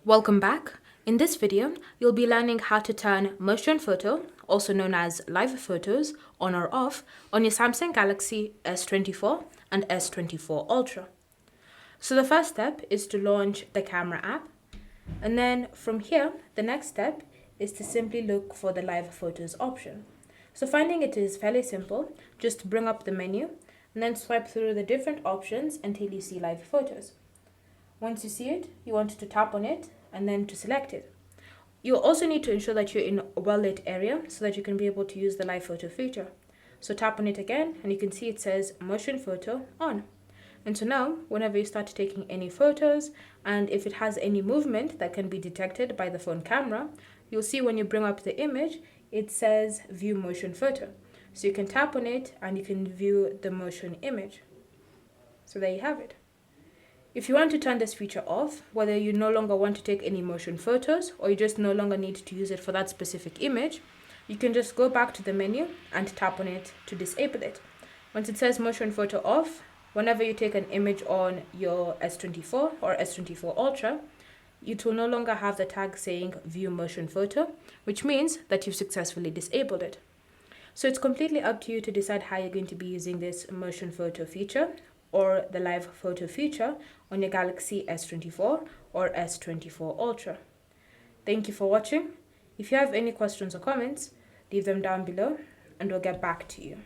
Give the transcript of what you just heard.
Welcome back. In this video, you'll be learning how to turn motion photo, also known as live photos, on or off on your Samsung Galaxy S24 and S24 Ultra. So the first step is to launch the camera app. And then from here, the next step is to simply look for the live photos option. So finding it is fairly simple. Just bring up the menu and then swipe through the different options until you see live photos. Once you see it, you want to tap on it and then to select it. You'll also need to ensure that you're in a well-lit area so that you can be able to use the live photo feature. So tap on it again and you can see it says motion photo on. And so now, whenever you start taking any photos and if it has any movement that can be detected by the phone camera, you'll see when you bring up the image, it says view motion photo. So you can tap on it and you can view the motion image. So there you have it. If you want to turn this feature off, whether you no longer want to take any motion photos or you just no longer need to use it for that specific image, you can just go back to the menu and tap on it to disable it. Once it says motion photo off, whenever you take an image on your S24 or S24 Ultra, it will no longer have the tag saying view motion photo, which means that you've successfully disabled it. So it's completely up to you to decide how you're going to be using this motion photo feature or the live photo feature on your Galaxy S24 or S24 Ultra. Thank you for watching. If you have any questions or comments, leave them down below and we'll get back to you.